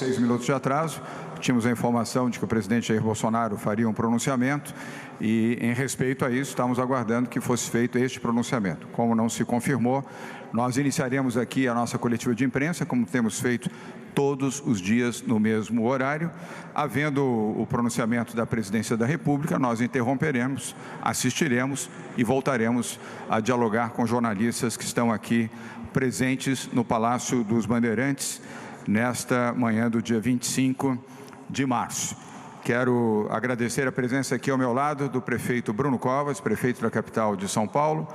6 minutos de atraso. Tínhamos a informação de que o presidente Jair Bolsonaro faria um pronunciamento e, em respeito a isso, estamos aguardando que fosse feito este pronunciamento. Como não se confirmou, nós iniciaremos aqui a nossa coletiva de imprensa, como temos feito todos os dias no mesmo horário. Havendo o pronunciamento da Presidência da República, nós interromperemos, assistiremos e voltaremos a dialogar com jornalistas que estão aqui presentes no Palácio dos Bandeirantes nesta manhã do dia 25 de março. Quero agradecer a presença aqui ao meu lado do prefeito Bruno Covas, prefeito da capital de São Paulo,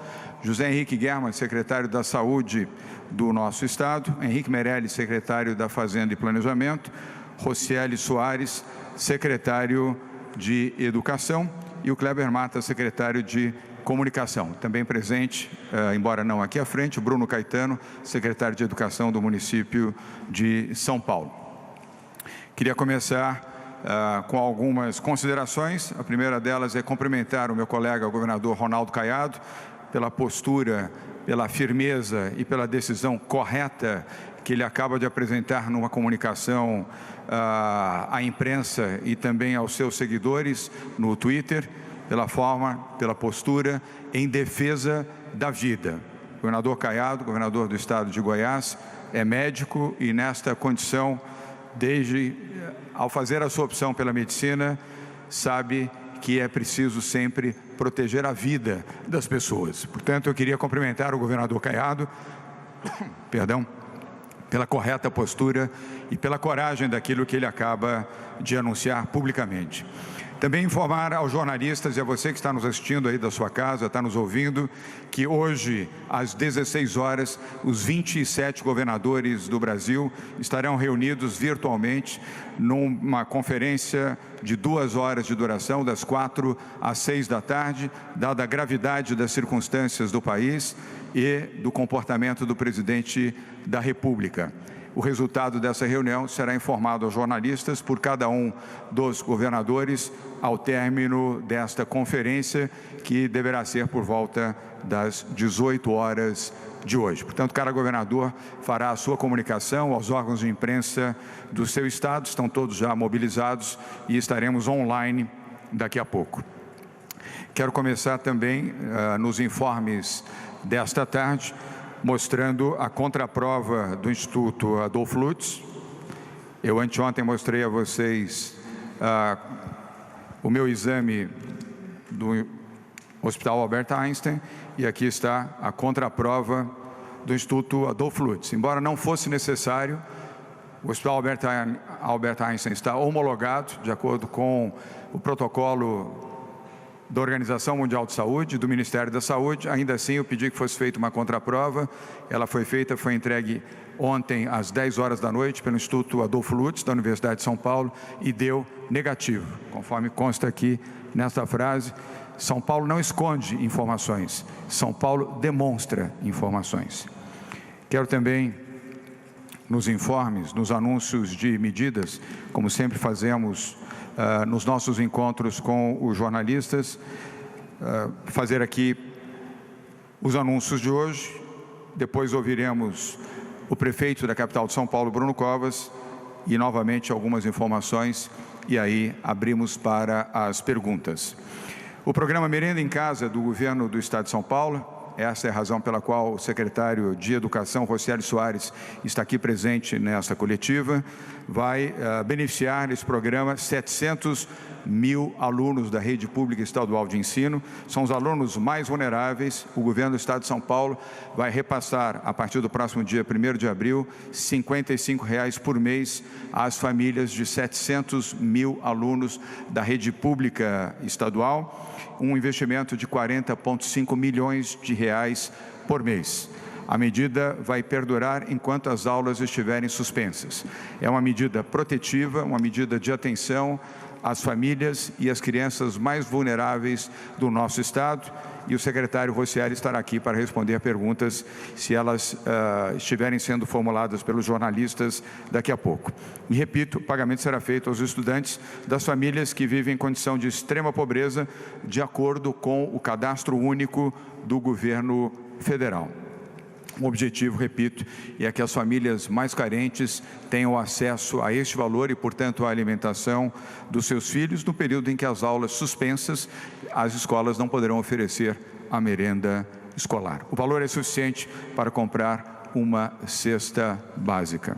José Henrique Germann, secretário da Saúde do nosso estado, Henrique Meirelles, secretário da Fazenda e Planejamento, Rocieli Soares, secretário de Educação, e o Kleber Mata, secretário de Comunicação. Também presente, embora não aqui à frente, o Bruno Caetano, secretário de Educação do município de São Paulo. Queria começar com algumas considerações. A primeira delas é cumprimentar o meu colega, o governador Ronaldo Caiado, pela postura, pela firmeza e pela decisão correta que ele acaba de apresentar numa comunicação à imprensa e também aos seus seguidores no Twitter, pela forma, pela postura em defesa da vida. O governador Caiado, governador do estado de Goiás, é médico e nesta condição, ao fazer a sua opção pela medicina, sabe que é preciso sempre proteger a vida das pessoas. Portanto, eu queria cumprimentar o governador Caiado, pela correta postura e pela coragem daquilo que ele acaba de anunciar publicamente. Também informar aos jornalistas e a você que está nos assistindo aí da sua casa, está nos ouvindo, que hoje, às 16 horas, os 27 governadores do Brasil estarão reunidos virtualmente numa conferência de 2 horas de duração, das 4 às 6 da tarde, dada a gravidade das circunstâncias do país e do comportamento do presidente da República. O resultado dessa reunião será informado aos jornalistas por cada um dos governadores ao término desta conferência, que deverá ser por volta das 18 horas de hoje. Portanto, cada governador fará a sua comunicação aos órgãos de imprensa do seu estado, estão todos já mobilizados e estaremos online daqui a pouco. Quero começar também nos informes desta tarde, mostrando a contraprova do Instituto Adolfo Lutz. Eu anteontem mostrei a vocês o meu exame do Hospital Albert Einstein e aqui está a contraprova do Instituto Adolfo Lutz. Embora não fosse necessário, o Hospital Albert Einstein está homologado de acordo com o protocolo da Organização Mundial de Saúde, do Ministério da Saúde. Ainda assim, eu pedi que fosse feita uma contraprova. Ela foi feita, foi entregue ontem às 10 horas da noite pelo Instituto Adolfo Lutz, da Universidade de São Paulo, e deu negativo. Conforme consta aqui nesta frase, São Paulo não esconde informações, São Paulo demonstra informações. Quero também, nos informes, nos anúncios de medidas, como sempre fazemos nos nossos encontros com os jornalistas, fazer aqui os anúncios de hoje. Depois ouviremos o prefeito da capital de São Paulo, Bruno Covas, e novamente algumas informações, e aí abrimos para as perguntas. O programa Merenda em Casa do governo do estado de São Paulo, essa é a razão pela qual o secretário de Educação, Rocieli Soares, está aqui presente nesta coletiva, vai beneficiar nesse programa 700 mil alunos da rede pública estadual de ensino. São os alunos mais vulneráveis. O governo do estado de São Paulo vai repassar, a partir do próximo dia 1º de abril, R$ 55 por mês às famílias de 700 mil alunos da rede pública estadual, um investimento de 40,5 milhões de reais por mês. A medida vai perdurar enquanto as aulas estiverem suspensas. É uma medida protetiva, uma medida de atenção às famílias e às crianças mais vulneráveis do nosso estado, e o secretário Rocieli estará aqui para responder perguntas, se elas estiverem sendo formuladas pelos jornalistas daqui a pouco. E repito, o pagamento será feito aos estudantes das famílias que vivem em condição de extrema pobreza, de acordo com o cadastro único do governo federal. O objetivo, repito, é que as famílias mais carentes tenham acesso a este valor e, portanto, à alimentação dos seus filhos no período em que as aulas suspensas, as escolas não poderão oferecer a merenda escolar. O valor é suficiente para comprar uma cesta básica.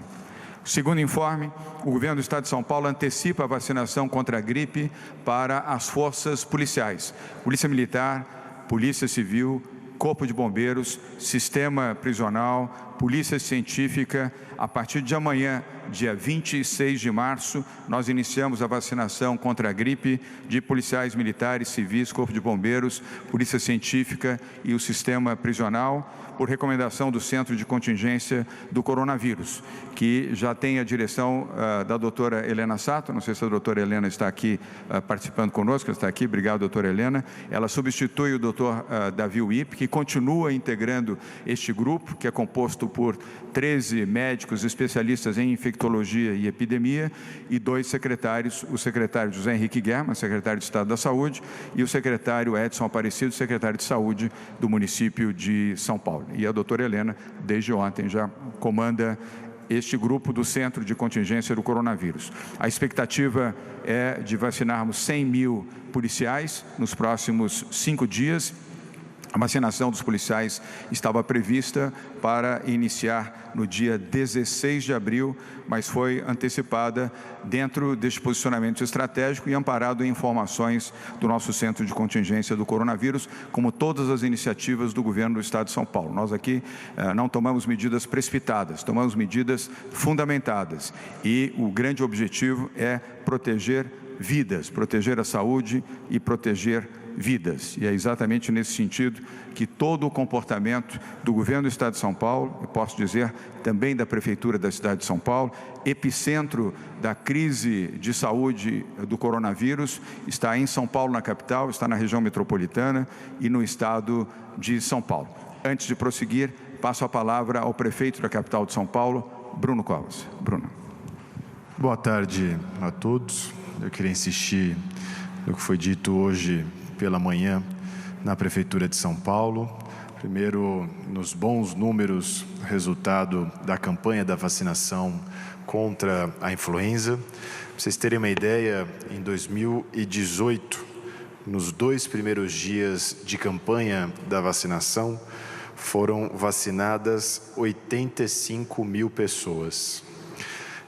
Segundo informe, o governo do Estado de São Paulo antecipa a vacinação contra a gripe para as forças policiais, Polícia Militar, Polícia Civil, Corpo de Bombeiros, Sistema Prisional, Polícia Científica. A partir de amanhã, dia 26 de março, nós iniciamos a vacinação contra a gripe de policiais militares, civis, Corpo de Bombeiros, Polícia Científica e o Sistema Prisional, por recomendação do Centro de Contingência do Coronavírus, que já tem a direção da doutora Helena Sato. Não sei se a doutora Helena está aqui participando conosco. Ela está aqui. Obrigado, doutora Helena. Ela substitui o doutor Davi Wip, que continua integrando este grupo, que é composto por 13 médicos especialistas em infectologia e epidemia e 2 secretários, o secretário José Henrique Guerra, secretário de Estado da Saúde, e o secretário Edson Aparecido, secretário de Saúde do município de São Paulo. E a doutora Helena, desde ontem, já comanda este grupo do Centro de Contingência do Coronavírus. A expectativa é de vacinarmos 100 mil policiais nos próximos 5 dias. A vacinação dos policiais estava prevista para iniciar no dia 16 de abril, mas foi antecipada dentro deste posicionamento estratégico e amparado em informações do nosso Centro de Contingência do Coronavírus, como todas as iniciativas do governo do Estado de São Paulo. Nós aqui não tomamos medidas precipitadas, tomamos medidas fundamentadas e o grande objetivo é proteger vidas, proteger a saúde e proteger vidas. E é exatamente nesse sentido que todo o comportamento do governo do Estado de São Paulo, eu posso dizer também da Prefeitura da cidade de São Paulo, epicentro da crise de saúde do coronavírus, está em São Paulo, na capital, está na região metropolitana e no estado de São Paulo. Antes de prosseguir, passo a palavra ao prefeito da capital de São Paulo, Bruno Covas. Bruno. Boa tarde a todos. Eu queria insistir no que foi dito hoje pela manhã na Prefeitura de São Paulo. Primeiro, nos bons números, resultado da campanha da vacinação contra a influenza. Para vocês terem uma ideia, em 2018, nos 2 primeiros dias de campanha da vacinação, foram vacinadas 85 mil pessoas.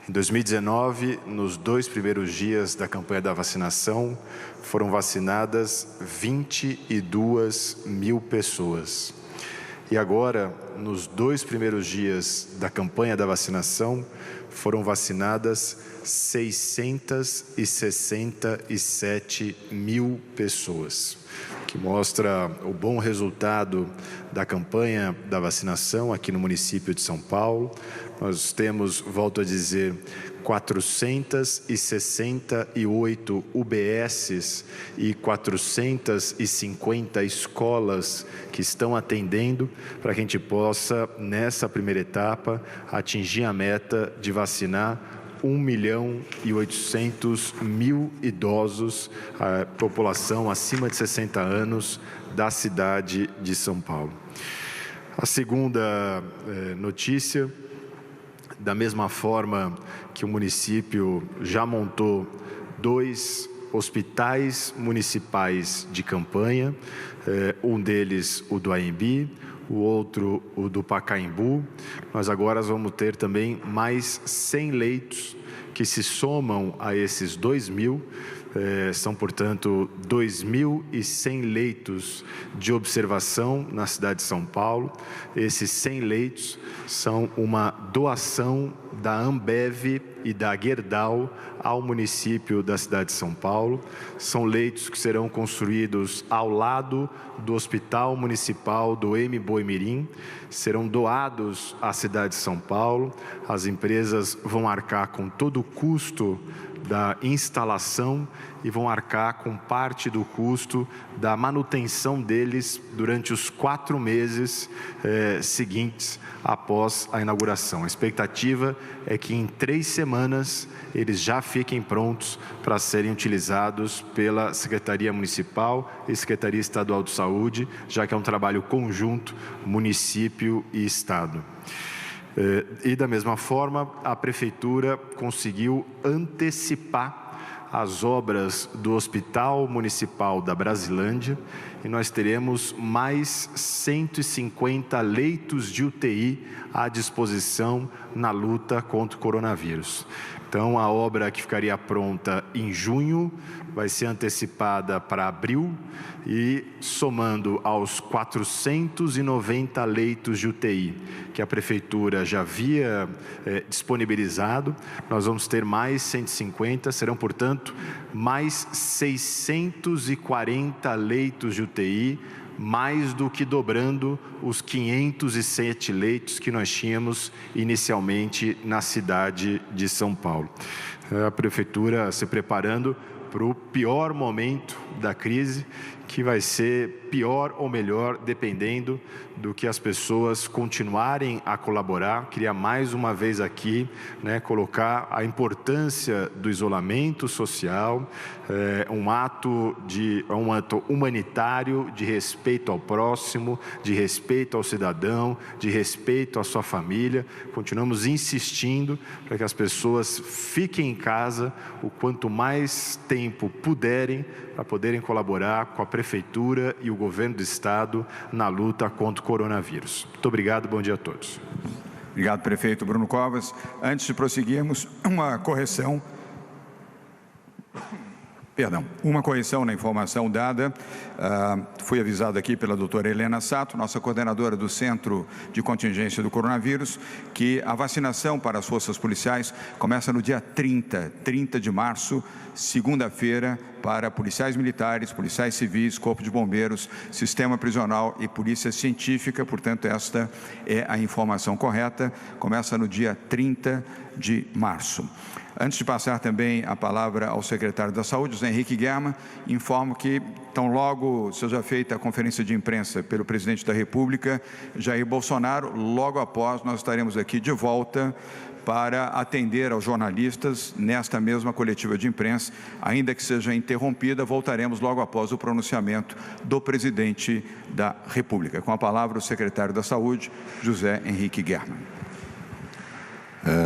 Em 2019, nos 2 primeiros dias da campanha da vacinação, foram vacinadas 22 mil pessoas. E agora, nos 2 primeiros dias da campanha da vacinação, foram vacinadas 667 mil pessoas, que mostra o bom resultado da campanha da vacinação aqui no município de São Paulo. Nós temos, volto a dizer, 468 UBSs e 450 escolas que estão atendendo para que a gente possa, nessa primeira etapa, atingir a meta de vacinar 1.800.000 idosos, a população acima de 60 anos da cidade de São Paulo. A segunda notícia, da mesma forma que o município já montou 2 hospitais municipais de campanha, um deles o do AMB, o outro o do Pacaembu. Nós agora vamos ter também mais 100 leitos que se somam a esses 2.000, são, portanto, 2.100 leitos de observação na cidade de São Paulo. Esses 100 leitos são uma doação da Ambev e da Gerdau ao município da cidade de São Paulo. São leitos que serão construídos ao lado do Hospital Municipal do Boimirim, serão doados à cidade de São Paulo. As empresas vão arcar com todo o custo da instalação e vão arcar com parte do custo da manutenção deles durante os 4 meses seguintes após a inauguração. A expectativa é que em 3 semanas eles já fiquem prontos para serem utilizados pela Secretaria Municipal e Secretaria Estadual de Saúde, já que é um trabalho conjunto, município e Estado. E da mesma forma, a Prefeitura conseguiu antecipar as obras do Hospital Municipal da Brasilândia e nós teremos mais 150 leitos de UTI à disposição na luta contra o coronavírus. Então, a obra que ficaria pronta em junho vai ser antecipada para abril e somando aos 490 leitos de UTI que a Prefeitura já havia disponibilizado, nós vamos ter mais 150, serão, portanto, mais 640 leitos de UTI, mais do que dobrando os 507 leitos que nós tínhamos inicialmente na cidade de São Paulo. A Prefeitura se preparando para o pior momento da crise, que vai ser pior ou melhor, dependendo do que as pessoas continuarem a colaborar. Queria mais uma vez aqui, colocar a importância do isolamento social, um ato humanitário de respeito ao próximo, de respeito ao cidadão, de respeito à sua família. Continuamos insistindo para que as pessoas fiquem em casa o quanto mais tempo puderem, para poderem colaborar com a Prefeitura e o Governo do Estado na luta contra o coronavírus. Muito obrigado, bom dia a todos. Obrigado, prefeito Bruno Covas. Antes de prosseguirmos, uma correção na informação dada. Fui avisado aqui pela doutora Helena Sato, nossa coordenadora do Centro de Contingência do Coronavírus, que a vacinação para as forças policiais começa no dia 30 de março, segunda-feira, para policiais militares, policiais civis, corpo de bombeiros, sistema prisional e polícia científica. Portanto, esta é a informação correta. Começa no dia 30 de março. Antes de passar também a palavra ao secretário da Saúde, José Henrique Guerma, informo que, tão logo seja feita a conferência de imprensa pelo presidente da República, Jair Bolsonaro, logo após nós estaremos aqui de volta para atender aos jornalistas nesta mesma coletiva de imprensa, ainda que seja interrompida, voltaremos logo após o pronunciamento do presidente da República. Com a palavra o secretário da Saúde, José Henrique Guerma.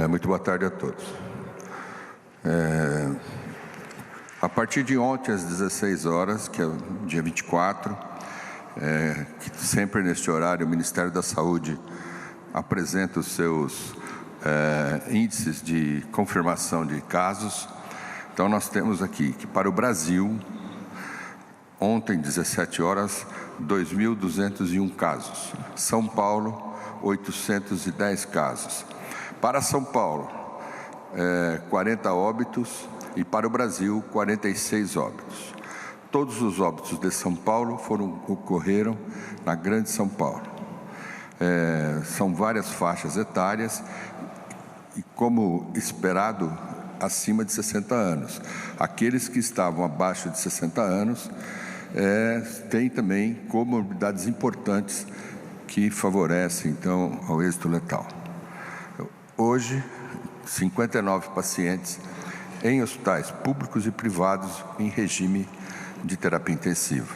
Muito boa tarde a todos. A partir de ontem, às 16 horas, que é o dia 24, que sempre neste horário o Ministério da Saúde apresenta os seus índices de confirmação de casos. Então, nós temos aqui que para o Brasil, ontem, 17 horas, 2.201 casos. São Paulo, 810 casos. Para São Paulo, 40 óbitos e para o Brasil, 46 óbitos. Todos os óbitos de São Paulo ocorreram na Grande São Paulo. São várias faixas etárias e, como esperado, acima de 60 anos. Aqueles que estavam abaixo de 60 anos têm também comorbidades importantes que favorecem, então, ao êxito letal. Hoje, 59 pacientes em hospitais públicos e privados em regime de terapia intensiva.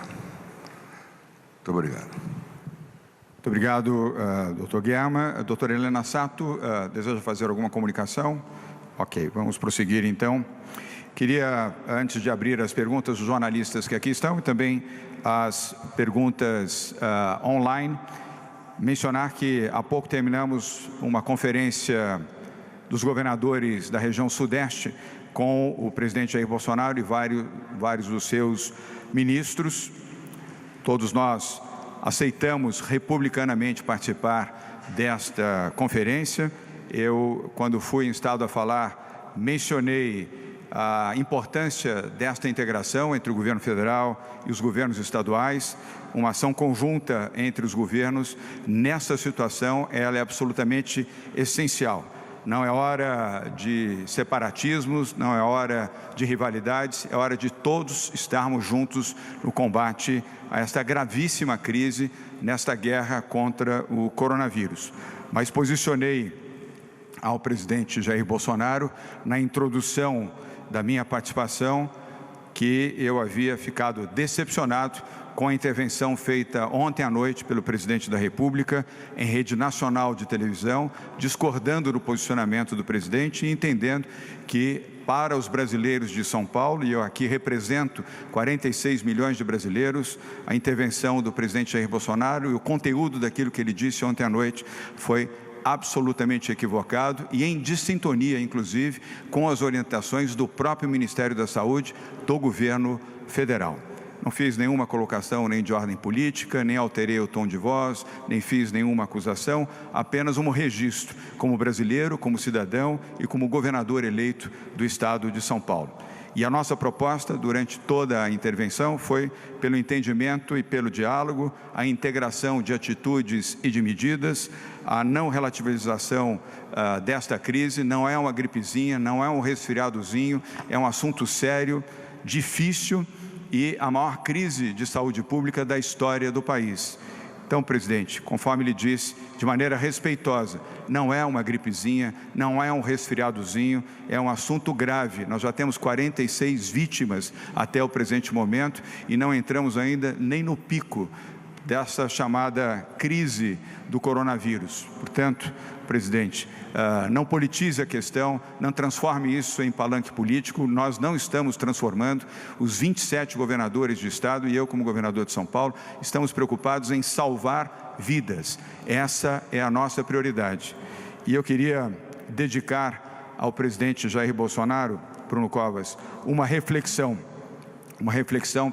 Muito obrigado. Muito obrigado, doutor Guerma. Doutora Helena Sato, deseja fazer alguma comunicação? Ok, vamos prosseguir então. Queria, antes de abrir as perguntas dos jornalistas que aqui estão e também as perguntas online, mencionar que há pouco terminamos uma conferência dos governadores da região sudeste com o presidente Jair Bolsonaro e vários dos seus ministros. Todos nós aceitamos republicanamente participar desta conferência. Eu, quando fui instado a falar, mencionei a importância desta integração entre o governo federal e os governos estaduais, uma ação conjunta entre os governos. Nessa situação, ela é absolutamente essencial. Não é hora de separatismos, não é hora de rivalidades, é hora de todos estarmos juntos no combate a esta gravíssima crise, nesta guerra contra o coronavírus. Mas posicionei ao presidente Jair Bolsonaro, na introdução da minha participação, que eu havia ficado decepcionado com a intervenção feita ontem à noite pelo presidente da República em rede nacional de televisão, discordando do posicionamento do presidente e entendendo que, para os brasileiros de São Paulo, e eu aqui represento 46 milhões de brasileiros, a intervenção do presidente Jair Bolsonaro e o conteúdo daquilo que ele disse ontem à noite foi absolutamente equivocado e em dissintonia, inclusive, com as orientações do próprio Ministério da Saúde do governo federal. Não fiz nenhuma colocação nem de ordem política, nem alterei o tom de voz, nem fiz nenhuma acusação, apenas um registro como brasileiro, como cidadão e como governador eleito do estado de São Paulo. E a nossa proposta, durante toda a intervenção, foi pelo entendimento e pelo diálogo, a integração de atitudes e de medidas, a não relativização desta crise. Não é uma gripezinha, não é um resfriadozinho, é um assunto sério, difícil e a maior crise de saúde pública da história do país. Então, presidente, conforme ele disse, de maneira respeitosa, não é uma gripezinha, não é um resfriadozinho, é um assunto grave. Nós já temos 46 vítimas até o presente momento e não entramos ainda nem no pico dessa chamada crise do coronavírus. Portanto, presidente, não politize a questão, não transforme isso em palanque político. Nós não estamos transformando. Os 27 governadores de estado e eu, como governador de São Paulo, estamos preocupados em salvar vidas. Essa é a nossa prioridade. E eu queria dedicar ao presidente Jair Bolsonaro, Bruno Covas, uma reflexão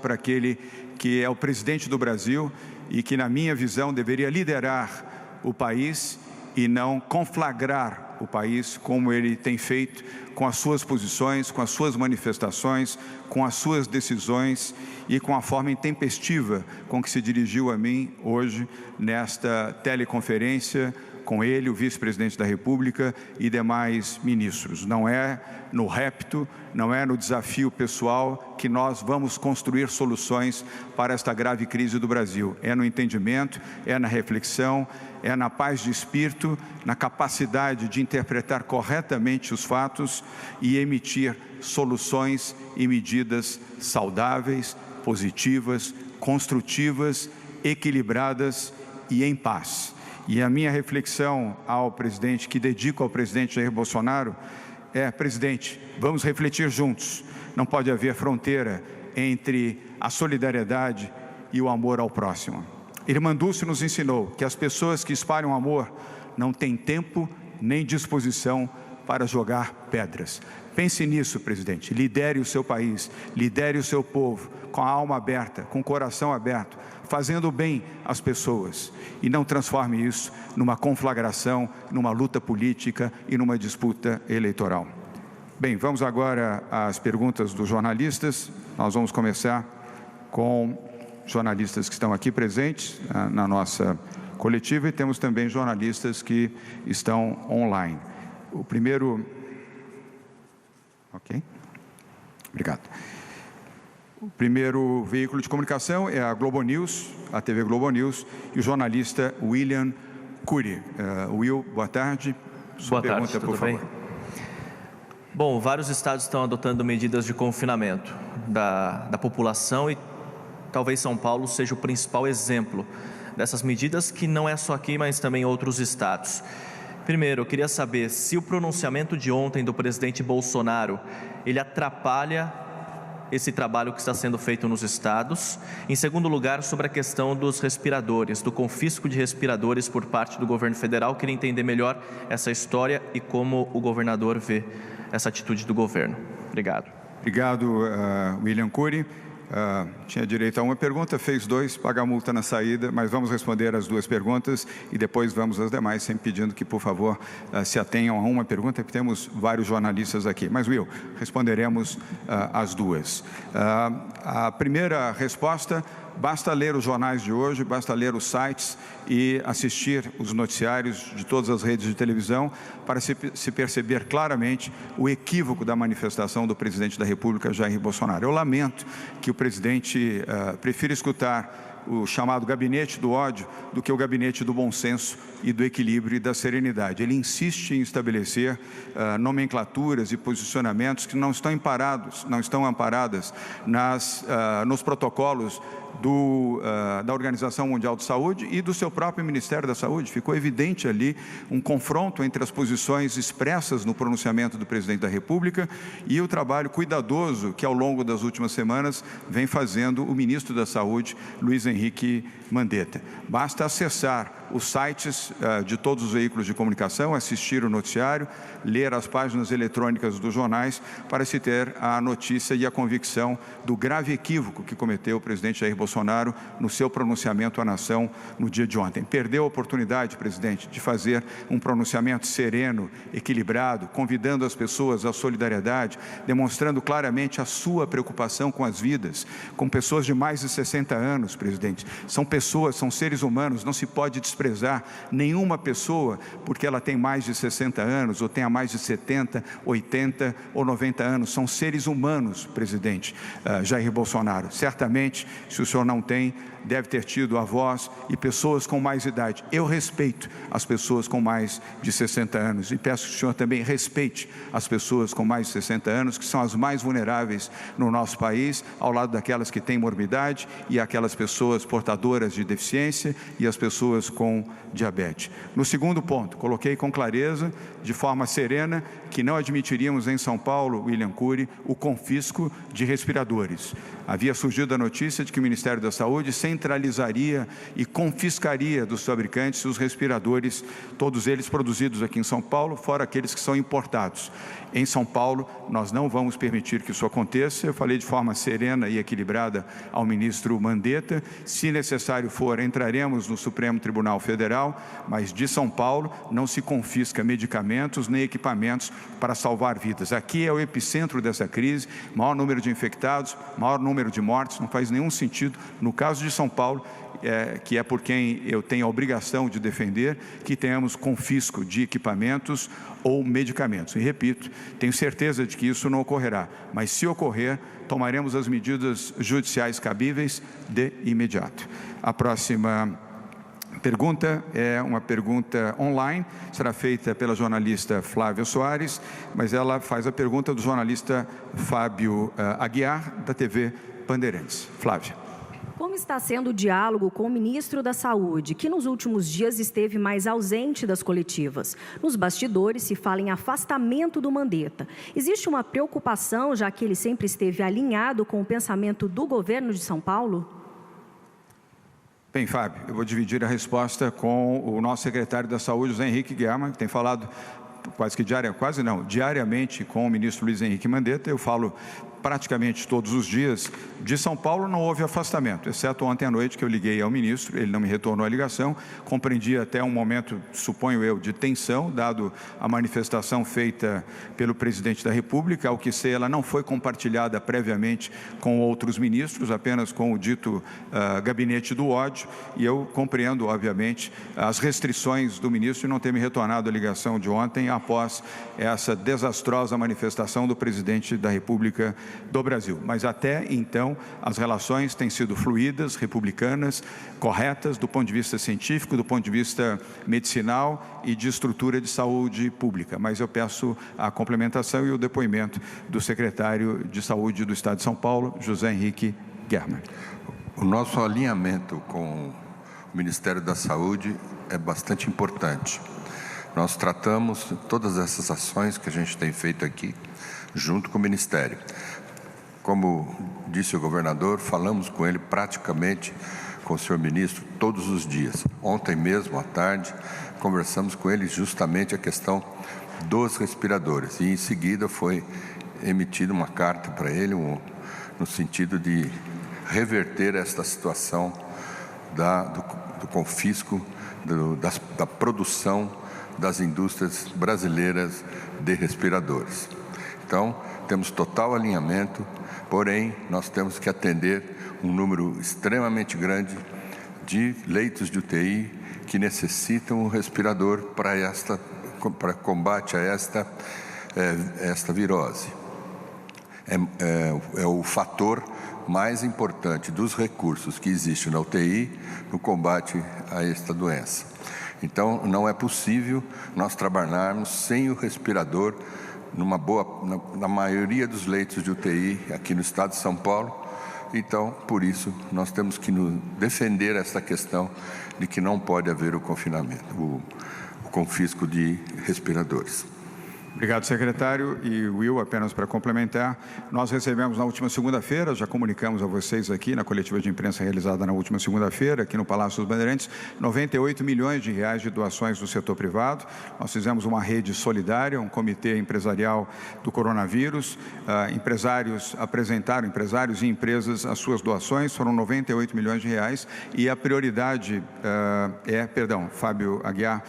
para aquele que é o presidente do Brasil e que, na minha visão, deveria liderar o país e não conflagrar o país como ele tem feito com as suas posições, com as suas manifestações, com as suas decisões e com a forma intempestiva com que se dirigiu a mim hoje nesta teleconferência, com ele, o vice-presidente da República e demais ministros. Não é no repto, não é no desafio pessoal que nós vamos construir soluções para esta grave crise do Brasil. É no entendimento, é na reflexão, é na paz de espírito, na capacidade de interpretar corretamente os fatos e emitir soluções e medidas saudáveis, positivas, construtivas, equilibradas e em paz. E a minha reflexão ao presidente, que dedico ao presidente Jair Bolsonaro, é: presidente, vamos refletir juntos. Não pode haver fronteira entre a solidariedade e o amor ao próximo. Irmã Dulce nos ensinou que as pessoas que espalham amor não têm tempo nem disposição para jogar pedras. Pense nisso, presidente. Lidere o seu país, lidere o seu povo com a alma aberta, com o coração aberto, fazendo bem às pessoas e não transforme isso numa conflagração, numa luta política e numa disputa eleitoral. Bem, vamos agora às perguntas dos jornalistas. Nós vamos começar com jornalistas que estão aqui presentes na nossa coletiva e temos também jornalistas que estão online. O primeiro... Ok? Obrigado. O primeiro veículo de comunicação é a Globo News, a TV Globo News, e o jornalista William Cury. Will, boa tarde. Sua pergunta, por favor. Bem? Bom, vários estados estão adotando medidas de confinamento da população e talvez São Paulo seja o principal exemplo dessas medidas, que não é só aqui, mas também em outros estados. Primeiro, eu queria saber se o pronunciamento de ontem do presidente Bolsonaro, ele atrapalha esse trabalho que está sendo feito nos estados. Em segundo lugar, sobre a questão dos respiradores, do confisco de respiradores por parte do governo federal. Eu queria entender melhor essa história e como o governador vê essa atitude do governo. Obrigado. Obrigado, William Cury. Tinha direito a uma pergunta, fez 2, paga a multa na saída, mas vamos responder as 2 perguntas e depois vamos às demais, sempre pedindo que, por favor, se atenham a uma pergunta, porque temos vários jornalistas aqui. Mas, Will, responderemos as 2. A primeira resposta, basta ler os jornais de hoje, basta ler os sites e assistir os noticiários de todas as redes de televisão para se perceber claramente o equívoco da manifestação do presidente da República, Jair Bolsonaro. Eu lamento que o presidente prefira escutar o chamado gabinete do ódio do que o gabinete do bom senso e do equilíbrio e da serenidade. Ele insiste em estabelecer nomenclaturas e posicionamentos que não estão amparadas nos protocolos da Organização Mundial de Saúde e do seu próprio Ministério da Saúde. Ficou evidente ali um confronto entre as posições expressas no pronunciamento do presidente da República e o trabalho cuidadoso que ao longo das últimas semanas vem fazendo o ministro da Saúde, Luiz Henrique Mandetta. Basta acessar os sites de todos os veículos de comunicação, assistir o noticiário, ler as páginas eletrônicas dos jornais para se ter a notícia e a convicção do grave equívoco que cometeu o presidente Jair Bolsonaro no seu pronunciamento à nação no dia de ontem. Perdeu a oportunidade, presidente, de fazer um pronunciamento sereno, equilibrado, convidando as pessoas à solidariedade, demonstrando claramente a sua preocupação com as vidas, com pessoas de mais de 60 anos, presidente. São pessoas, são seres humanos, não se pode desprezar nenhuma pessoa porque ela tem mais de 60 anos ou tenha mais de 70, 80 ou 90 anos. São seres humanos, presidente Jair Bolsonaro. Certamente, se o senhor não tem, deve ter tido avós e pessoas com mais idade. Eu respeito as pessoas com mais de 60 anos e peço que o senhor também respeite as pessoas com mais de 60 anos, que são as mais vulneráveis no nosso país, ao lado daquelas que têm morbidade e aquelas pessoas portadoras de deficiência e as pessoas com diabetes. No segundo ponto, coloquei com clareza, de forma serena, que não admitiríamos em São Paulo, William Cury, o confisco de respiradores. Havia surgido a notícia de que o Ministério da Saúde centralizaria e confiscaria dos fabricantes os respiradores, todos eles produzidos aqui em São Paulo, fora aqueles que são importados. Em São Paulo, nós não vamos permitir que isso aconteça. Eu falei de forma serena e equilibrada ao ministro Mandetta. Se necessário for, entraremos no Supremo Tribunal Federal, mas de São Paulo não se confisca medicamentos nem equipamentos para salvar vidas. Aqui é o epicentro dessa crise, maior número de infectados, maior número de mortes, não faz nenhum sentido, no caso de São Paulo, que é por quem eu tenho a obrigação de defender, que tenhamos confisco de equipamentos ou medicamentos. E repito, tenho certeza de que isso não ocorrerá, mas se ocorrer, tomaremos as medidas judiciais cabíveis de imediato. A próxima pergunta é uma pergunta online, será feita pela jornalista Flávia Soares, mas ela faz a pergunta do jornalista Fábio Aguiar, da TV Bandeirantes. Flávia. Como está sendo o diálogo com o ministro da Saúde, que nos últimos dias esteve mais ausente das coletivas? Nos bastidores se fala em afastamento do Mandetta. Existe uma preocupação, já que ele sempre esteve alinhado com o pensamento do governo de São Paulo? Bem, Fábio, eu vou dividir a resposta com o nosso secretário da Saúde, José Henrique Guerra, que tem falado diariamente com o ministro Luiz Henrique Mandetta. Eu falo praticamente todos os dias. De São Paulo não houve afastamento, exceto ontem à noite que eu liguei ao ministro, ele não me retornou a ligação, compreendi até um momento, suponho eu, de tensão, dado a manifestação feita pelo presidente da República, ao que sei, ela não foi compartilhada previamente com outros ministros, apenas com o dito gabinete do ódio, e eu compreendo, obviamente, as restrições do ministro e não ter me retornado a ligação de ontem, após essa desastrosa manifestação do presidente da República do Brasil. Mas até então as relações têm sido fluídas, republicanas, corretas do ponto de vista científico, do ponto de vista medicinal e de estrutura de saúde pública. Mas eu peço a complementação e o depoimento do secretário de Saúde do Estado de São Paulo, José Henrique Guerra. O nosso alinhamento com o Ministério da Saúde é bastante importante. Nós tratamos todas essas ações que a gente tem feito aqui, junto com o Ministério. Como disse o governador, falamos com ele praticamente, com o senhor ministro, todos os dias. Ontem mesmo, à tarde, conversamos com ele justamente a questão dos respiradores. E em seguida foi emitida uma carta para ele, no sentido de reverter esta situação do confisco, da produção das indústrias brasileiras de respiradores. Então, temos total alinhamento, porém, nós temos que atender um número extremamente grande de leitos de UTI que necessitam um respirador para combate a esta virose. É o fator mais importante dos recursos que existem na UTI no combate a esta doença. Então, não é possível nós trabalharmos sem o respirador na maioria dos leitos de UTI aqui no estado de São Paulo. Então, por isso, nós temos que defender essa questão de que não pode haver o confinamento, o confisco de respiradores. Obrigado, secretário. E Will, apenas para complementar, nós recebemos na última segunda-feira, já comunicamos a vocês aqui na coletiva de imprensa realizada na última segunda-feira, aqui no Palácio dos Bandeirantes, 98 milhões de reais de doações do setor privado. Nós fizemos uma rede solidária, um comitê empresarial do coronavírus. Empresários e empresas, as suas doações, foram 98 milhões de reais. E a prioridade Fábio Aguiar,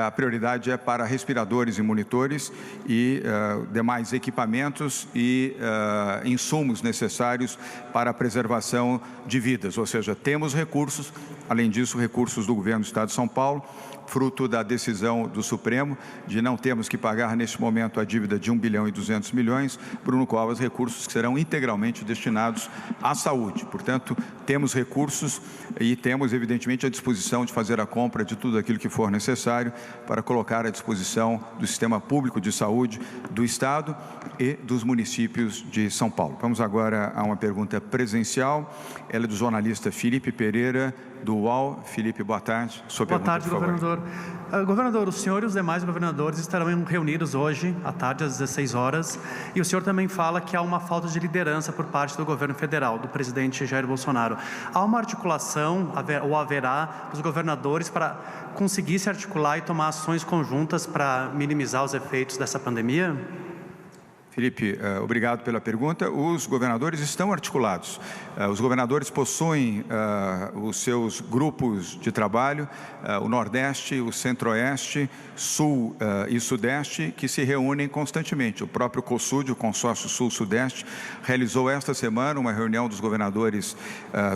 a prioridade é para respiradores e monitores e demais equipamentos e insumos necessários para a preservação de vidas. Ou seja, temos recursos, além disso, recursos do governo do Estado de São Paulo, fruto da decisão do Supremo de não termos que pagar neste momento a dívida de 1 bilhão e 200 milhões, Bruno Covas, recursos que serão integralmente destinados à saúde. Portanto, temos recursos e temos, evidentemente, a disposição de fazer a compra de tudo aquilo que for necessário para colocar à disposição do sistema público de saúde do Estado e dos municípios de São Paulo. Vamos agora a uma pergunta presencial. Ela é do jornalista Felipe Pereira, do UOL. Felipe, boa tarde. Sua pergunta, boa tarde, governador. Governador, o senhor e os demais governadores estarão reunidos hoje, à tarde, às 16 horas, e o senhor também fala que há uma falta de liderança por parte do governo federal, do presidente Jair Bolsonaro. Há uma articulação, ou haverá, dos governadores para conseguir se articular e tomar ações conjuntas para minimizar os efeitos dessa pandemia? Felipe, obrigado pela pergunta. Os governadores estão articulados. Os governadores possuem os seus grupos de trabalho, o Nordeste, o Centro-Oeste, Sul e Sudeste, que se reúnem constantemente. O próprio COSUD, o Consórcio Sul-Sudeste, realizou esta semana uma reunião dos governadores,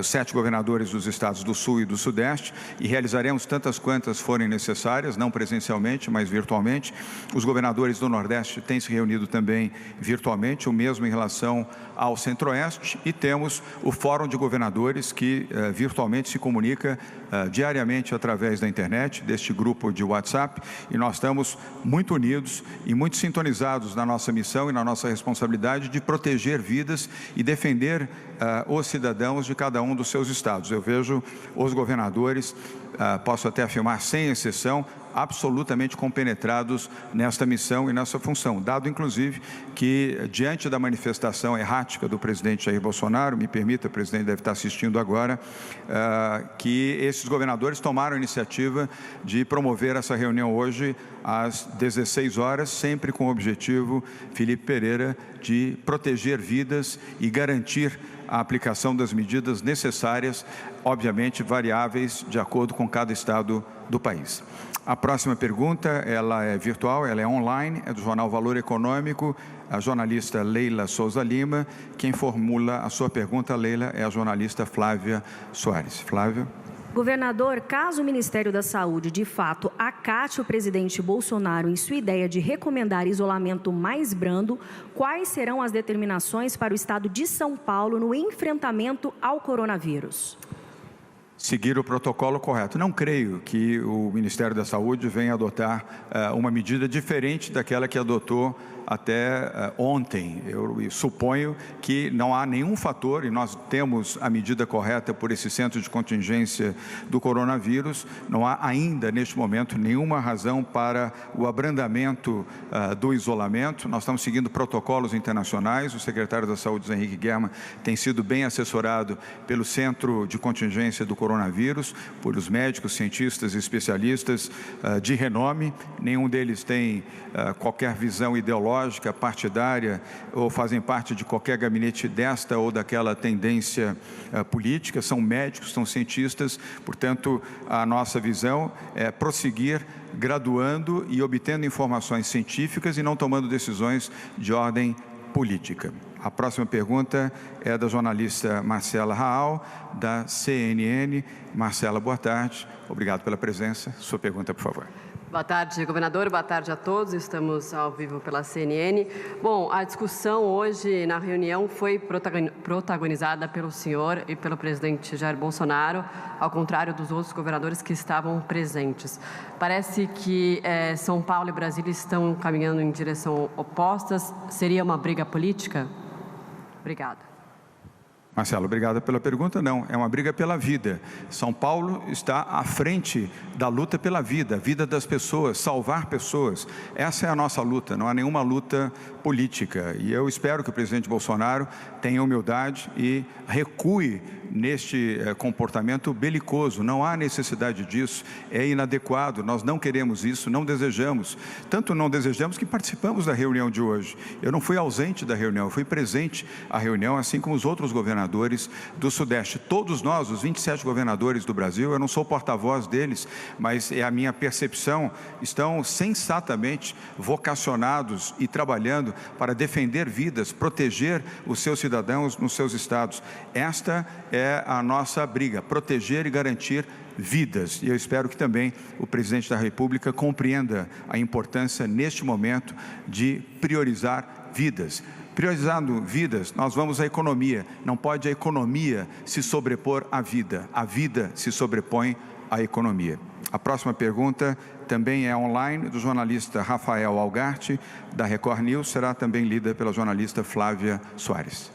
7 governadores dos estados do Sul e do Sudeste, e realizaremos tantas quantas forem necessárias, não presencialmente, mas virtualmente. Os governadores do Nordeste têm se reunido também virtualmente, o mesmo em relação ao Centro-Oeste, e temos o Fórum de Governadores que virtualmente se comunica diariamente através da internet, deste grupo de WhatsApp, e nós estamos muito unidos e muito sintonizados na nossa missão e na nossa responsabilidade de proteger vidas e defender os cidadãos de cada um dos seus estados. Eu vejo os governadores, posso até afirmar sem exceção, absolutamente compenetrados nesta missão e nessa função, dado inclusive que, diante da manifestação errática do presidente Jair Bolsonaro, me permita, o presidente deve estar assistindo agora, que esses governadores tomaram a iniciativa de promover essa reunião hoje às 16 horas, sempre com o objetivo, Felipe Pereira, de proteger vidas e garantir a aplicação das medidas necessárias, obviamente variáveis de acordo com cada estado do país. A próxima pergunta, ela é virtual, ela é online, é do jornal Valor Econômico, a jornalista Leila Souza Lima. Quem formula a sua pergunta, Leila, é a jornalista Flávia Soares. Flávia. Governador, caso o Ministério da Saúde, de fato, acate o presidente Bolsonaro em sua ideia de recomendar isolamento mais brando, quais serão as determinações para o estado de São Paulo no enfrentamento ao coronavírus? Seguir o protocolo correto. Não creio que o Ministério da Saúde venha adotar uma medida diferente daquela que adotou até ontem. Eu suponho que não há nenhum fator, e nós temos a medida correta por esse centro de contingência do coronavírus, não há ainda neste momento nenhuma razão para o abrandamento do isolamento. Nós estamos seguindo protocolos internacionais, o secretário da Saúde, Henrique Guerma, tem sido bem assessorado pelo centro de contingência do coronavírus, por os médicos, cientistas e especialistas de renome. Nenhum deles tem qualquer visão ideológica ideológica, partidária, ou fazem parte de qualquer gabinete desta ou daquela tendência política, são médicos, são cientistas, portanto, a nossa visão é prosseguir graduando e obtendo informações científicas e não tomando decisões de ordem política. A próxima pergunta é da jornalista Marcela Raal, da CNN. Marcela, boa tarde. Obrigado pela presença. Sua pergunta, por favor. Boa tarde, governador. Boa tarde a todos. Estamos ao vivo pela CNN. Bom, a discussão hoje na reunião foi protagonizada pelo senhor e pelo presidente Jair Bolsonaro, ao contrário dos outros governadores que estavam presentes. Parece que São Paulo e Brasília estão caminhando em direção opostas. Seria uma briga política? Obrigada. Marcelo, obrigado pela pergunta. Não, é uma briga pela vida. São Paulo está à frente da luta pela vida, a vida das pessoas, salvar pessoas. Essa é a nossa luta, não há nenhuma luta política. E eu espero que o presidente Bolsonaro tenha humildade e recue neste comportamento belicoso. Não há necessidade disso, é inadequado, nós não queremos isso, não desejamos. Tanto não desejamos que participamos da reunião de hoje. Eu não fui ausente da reunião, eu fui presente à reunião, assim como os outros governadores do Sudeste. Todos nós, os 27 governadores do Brasil, eu não sou porta-voz deles, mas é a minha percepção, estão sensatamente vocacionados e trabalhando para defender vidas, proteger os seus cidadãos nos seus estados. Esta é a nossa briga, proteger e garantir vidas. E eu espero que também o presidente da República compreenda a importância, neste momento, de priorizar vidas. Priorizando vidas, nós vamos à economia. Não pode a economia se sobrepor à vida. A vida se sobrepõe à economia. A próxima pergunta também é online, do jornalista Rafael Algarte, da Record News. Será também lida pela jornalista Flávia Soares.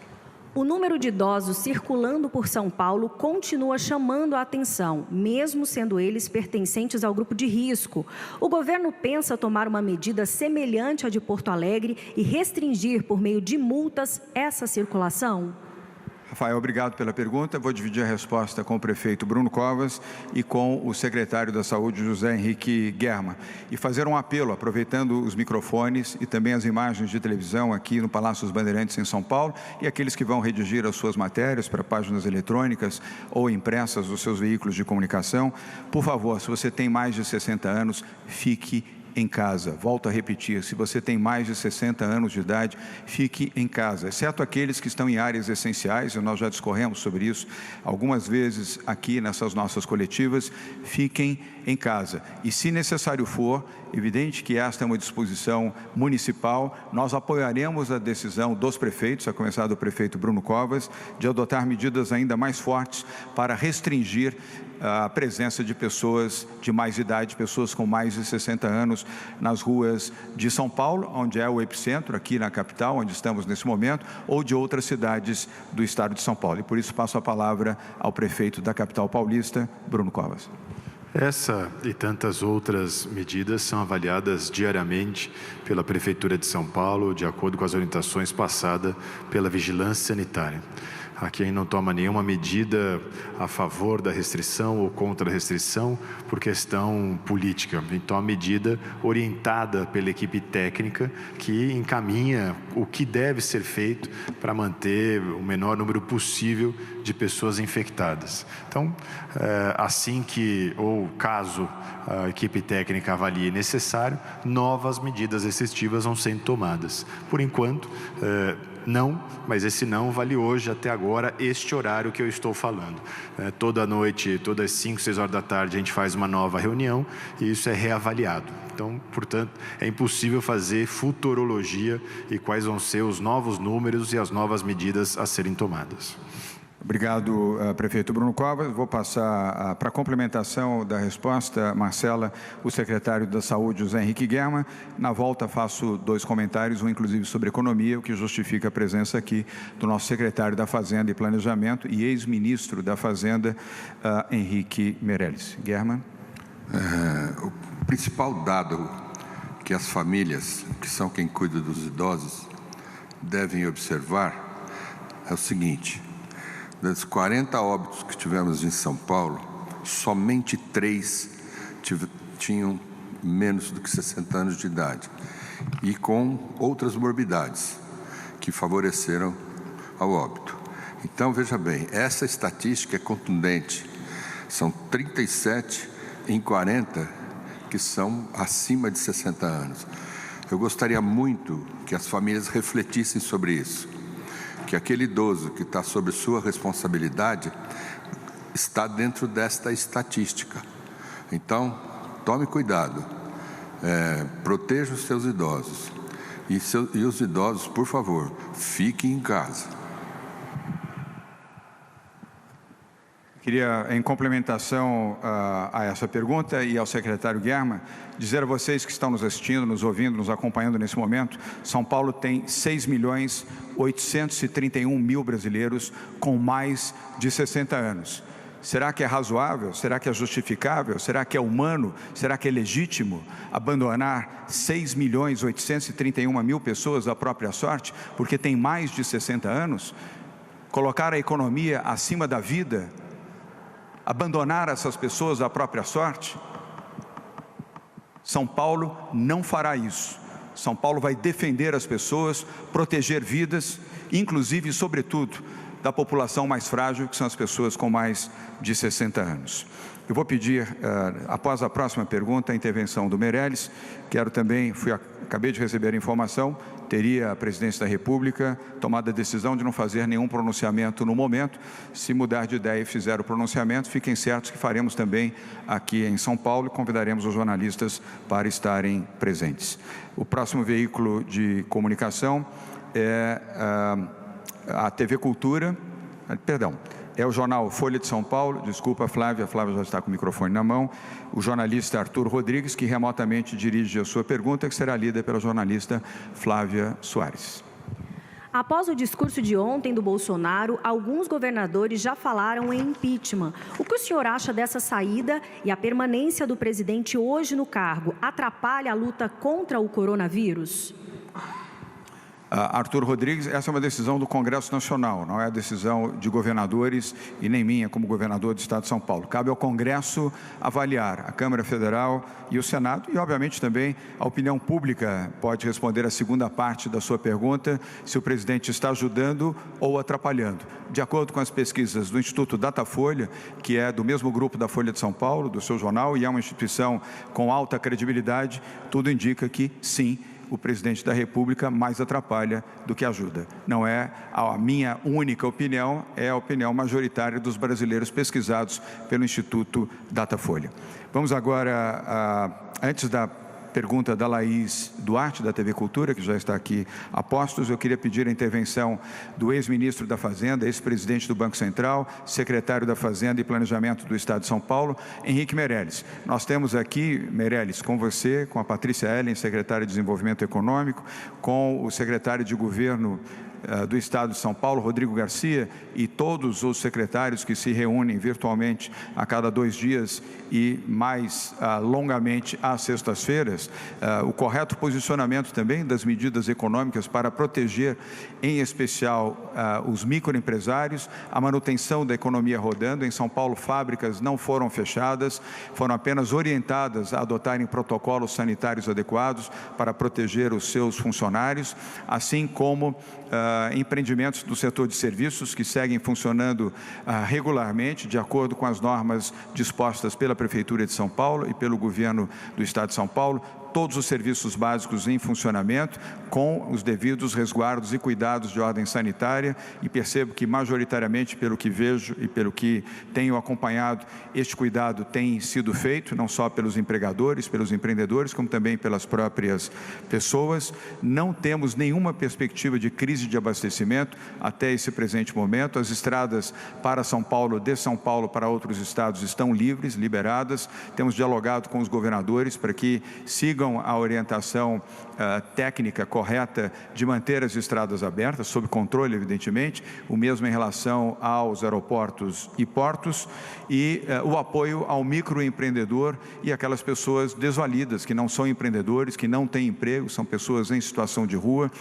O número de idosos circulando por São Paulo continua chamando a atenção, mesmo sendo eles pertencentes ao grupo de risco. O governo pensa tomar uma medida semelhante à de Porto Alegre e restringir, por meio de multas, essa circulação? Rafael, obrigado pela pergunta. Vou dividir a resposta com o prefeito Bruno Covas e com o secretário da Saúde, José Henrique Germa. E fazer um apelo, aproveitando os microfones e também as imagens de televisão aqui no Palácio dos Bandeirantes, em São Paulo, e aqueles que vão redigir as suas matérias para páginas eletrônicas ou impressas dos seus veículos de comunicação. Por favor, se você tem mais de 60 anos, fique em casa. Volto a repetir, se você tem mais de 60 anos de idade, fique em casa, exceto aqueles que estão em áreas essenciais, e nós já discorremos sobre isso algumas vezes aqui nessas nossas coletivas. Fiquem em casa. E se necessário for, evidente que esta é uma disposição municipal, nós apoiaremos a decisão dos prefeitos, a começar do prefeito Bruno Covas, de adotar medidas ainda mais fortes para restringir a presença de pessoas de mais idade, pessoas com mais de 60 anos nas ruas de São Paulo, onde é o epicentro, aqui na capital, onde estamos nesse momento, ou de outras cidades do estado de São Paulo. E por isso passo a palavra ao prefeito da capital paulista, Bruno Covas. Essa e tantas outras medidas são avaliadas diariamente pela Prefeitura de São Paulo, de acordo com as orientações passadas pela Vigilância Sanitária. Aqui a gente não toma nenhuma medida a favor da restrição ou contra a restrição por questão política. A gente toma medida orientada pela equipe técnica que encaminha o que deve ser feito para manter o menor número possível de pessoas infectadas. Então, assim que, ou caso a equipe técnica avalie necessário, novas medidas restritivas vão sendo tomadas. Por enquanto, não, mas esse não vale hoje, até agora, este horário que eu estou falando. Toda noite, todas 5, 6 horas da tarde, a gente faz uma nova reunião e isso é reavaliado. Então, portanto, é impossível fazer futurologia e quais vão ser os novos números e as novas medidas a serem tomadas. Obrigado, prefeito Bruno Covas. Vou passar para a complementação da resposta, Marcela, o secretário da Saúde, José Henrique Germa. Na volta faço 2 comentários, um inclusive sobre economia, o que justifica a presença aqui do nosso secretário da Fazenda e Planejamento e ex-ministro da Fazenda, Henrique Meirelles. Germa. O principal dado que as famílias, que são quem cuida dos idosos, devem observar é o seguinte: dos 40 óbitos que tivemos em São Paulo, somente 3 tinham menos do que 60 anos de idade. e com outras morbidades que favoreceram ao óbito. Então, veja bem, essa estatística é contundente. São 37 em 40 que são acima de 60 anos. Eu gostaria muito que as famílias refletissem sobre isso, que aquele idoso que está sob sua responsabilidade está dentro desta estatística. Então, tome cuidado, proteja os seus idosos e os idosos, por favor, fiquem em casa. Queria, em complementação a essa pergunta e ao secretário Guerra, dizer a vocês que estão nos assistindo, nos ouvindo, nos acompanhando nesse momento, São Paulo tem 6.831.000 brasileiros com mais de 60 anos. Será que é razoável? Será que é justificável? Será que é humano? Será que é legítimo abandonar 6.831.000 pessoas à própria sorte, porque tem mais de 60 anos? Colocar a economia acima da vida? Abandonar essas pessoas à própria sorte? São Paulo não fará isso. São Paulo vai defender as pessoas, proteger vidas, inclusive e sobretudo da população mais frágil, que são as pessoas com mais de 60 anos. Eu vou pedir, após a próxima pergunta, a intervenção do Meirelles. Quero também, acabei de receber a informação, teria a presidência da República tomado a decisão de não fazer nenhum pronunciamento no momento. Se mudar de ideia e fizer o pronunciamento, fiquem certos que faremos também aqui em São Paulo e convidaremos os jornalistas para estarem presentes. O próximo veículo de comunicação é a TV Cultura, é o jornal Folha de São Paulo. Desculpa, Flávia já está com o microfone na mão. O jornalista Arthur Rodrigues, que remotamente dirige a sua pergunta, que será lida pela jornalista Flávia Soares. Após o discurso de ontem do Bolsonaro, alguns governadores já falaram em impeachment. O que o senhor acha dessa saída e a permanência do presidente hoje no cargo atrapalha a luta contra o coronavírus? Arthur Rodrigues, essa é uma decisão do Congresso Nacional, não é a decisão de governadores e nem minha como governador do Estado de São Paulo. Cabe ao Congresso avaliar, a Câmara Federal e o Senado, e obviamente também a opinião pública pode responder a segunda parte da sua pergunta, se o presidente está ajudando ou atrapalhando. De acordo com as pesquisas do Instituto Datafolha, que é do mesmo grupo da Folha de São Paulo, do seu jornal, e é uma instituição com alta credibilidade, tudo indica que sim, o presidente da República mais atrapalha do que ajuda. Não é a minha única opinião, é a opinião majoritária dos brasileiros pesquisados pelo Instituto Datafolha. Vamos agora, antes da pergunta da Laís Duarte, da TV Cultura, que já está aqui a postos, eu queria pedir a intervenção do ex-ministro da Fazenda, ex-presidente do Banco Central, secretário da Fazenda e Planejamento do Estado de São Paulo, Henrique Meirelles. Nós temos aqui, Meirelles, com você, com a Patrícia Ellen, secretária de Desenvolvimento Econômico, com o secretário de Governo do Estado de São Paulo, Rodrigo Garcia, e todos os secretários que se reúnem virtualmente a cada 2 dias e mais longamente às sextas-feiras, o correto posicionamento também das medidas econômicas para proteger, em especial, os microempresários, a manutenção da economia rodando. Em São Paulo, fábricas não foram fechadas, foram apenas orientadas a adotarem protocolos sanitários adequados para proteger os seus funcionários, assim como empreendimentos do setor de serviços que seguem funcionando regularmente, de acordo com as normas dispostas pela Prefeitura de São Paulo e pelo Governo do Estado de São Paulo. Todos os serviços básicos em funcionamento, com os devidos resguardos e cuidados de ordem sanitária, e percebo que majoritariamente, pelo que vejo e pelo que tenho acompanhado, este cuidado tem sido feito, não só pelos empregadores, pelos empreendedores, como também pelas próprias pessoas. Não temos nenhuma perspectiva de crise de abastecimento até esse presente momento. As estradas para São Paulo, de São Paulo para outros estados, estão livres, liberadas. Temos dialogado com os governadores para que sigam a orientação técnica correta de manter as estradas abertas, sob controle, evidentemente, o mesmo em relação aos aeroportos e portos, e o apoio ao microempreendedor e aquelas pessoas desvalidas, que não são empreendedores, que não têm emprego, são pessoas em situação de rua,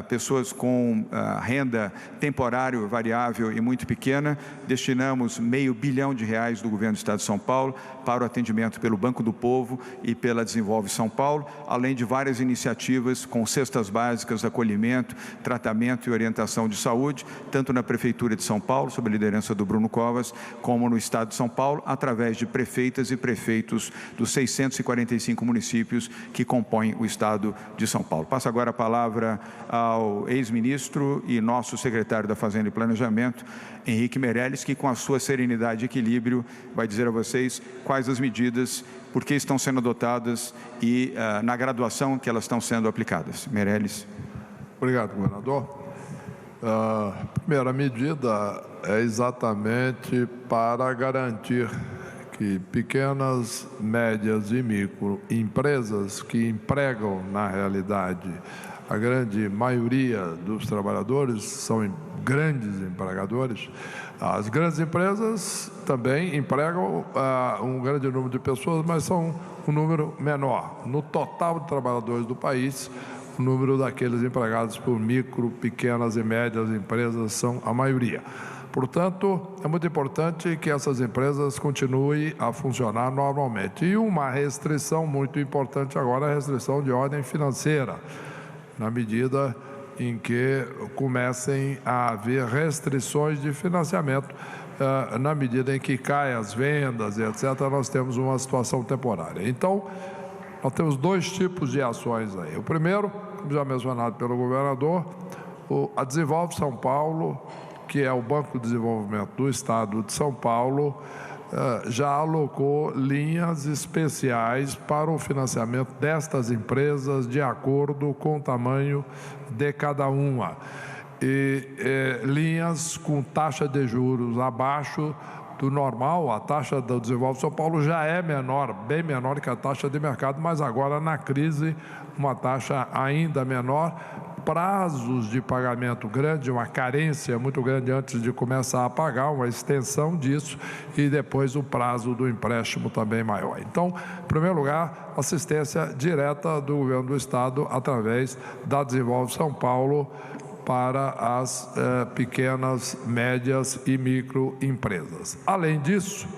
pessoas com renda temporária, variável e muito pequena. Destinamos R$500 bilhão do governo do Estado de São Paulo para o atendimento pelo Banco do Povo e pela Desenvolve São Paulo, além de várias iniciativas com cestas básicas, acolhimento, tratamento e orientação de saúde, tanto na Prefeitura de São Paulo, sob a liderança do Bruno Covas, como no Estado de São Paulo, através de prefeitas e prefeitos dos 645 municípios que compõem o Estado de São Paulo. Passo agora a palavra ao ex-ministro e nosso secretário da Fazenda e Planejamento, Henrique Meirelles, que com a sua serenidade e equilíbrio vai dizer a vocês quais as medidas, por que estão sendo adotadas e na graduação que elas estão sendo aplicadas. Meirelles. Obrigado, governador. A primeira medida é exatamente para garantir que pequenas, médias e microempresas que empregam, na realidade, a grande maioria dos trabalhadores são grandes empregadores. As grandes empresas também empregam um grande número de pessoas, mas são um número menor. No total de trabalhadores do país, o número daqueles empregados por micro, pequenas e médias empresas são a maioria. Portanto, é muito importante que essas empresas continuem a funcionar normalmente. E uma restrição muito importante agora é a restrição de ordem financeira, na medida em que comecem a haver restrições de financiamento, na medida em que caem as vendas, etc., nós temos uma situação temporária. Então, nós temos dois tipos de ações aí. O primeiro, como já mencionado pelo governador, a Desenvolve São Paulo, que é o Banco de Desenvolvimento do Estado de São Paulo, já alocou linhas especiais para o financiamento destas empresas de acordo com o tamanho de cada uma. E linhas com taxa de juros abaixo do normal. A taxa do Desenvolve São Paulo já é menor, bem menor que a taxa de mercado, mas agora na crise uma taxa ainda menor, prazos de pagamento grande, uma carência muito grande antes de começar a pagar, uma extensão disso e depois o prazo do empréstimo também maior. Então, em primeiro lugar, assistência direta do governo do Estado através da Desenvolve São Paulo para as pequenas, médias e microempresas. Além disso,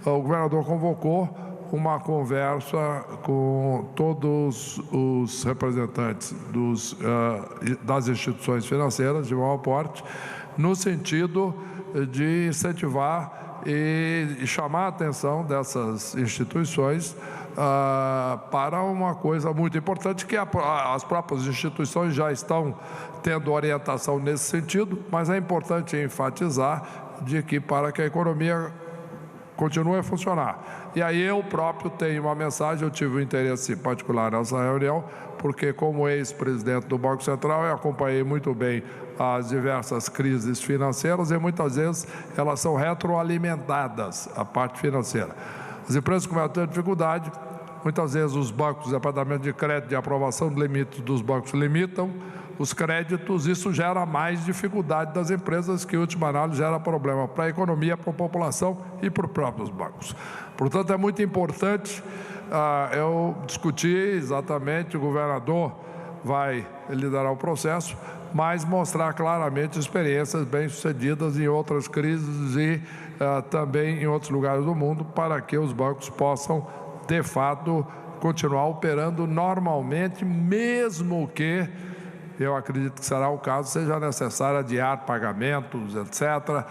o governador convocou uma conversa com todos os representantes das instituições financeiras de maior porte, no sentido de incentivar e chamar a atenção dessas instituições para uma coisa muito importante, que as próprias instituições já estão tendo orientação nesse sentido, mas é importante enfatizar de que para que a economia continue a funcionar. E aí eu próprio tenho uma mensagem, eu tive um interesse particular nessa reunião, porque como ex-presidente do Banco Central, eu acompanhei muito bem as diversas crises financeiras e muitas vezes elas são retroalimentadas, a parte financeira. As empresas começam a ter dificuldade, muitas vezes os bancos, os departamentos de crédito de aprovação de limites dos bancos limitam os créditos, isso gera mais dificuldade das empresas, que em última análise gera problema para a economia, para a população e para os próprios bancos. Portanto, é muito importante eu discutir exatamente, o governador vai liderar o processo, mas mostrar claramente experiências bem-sucedidas em outras crises e também em outros lugares do mundo, para que os bancos possam, de fato, continuar operando normalmente, mesmo que, eu acredito que será o caso, seja necessário adiar pagamentos, etc.,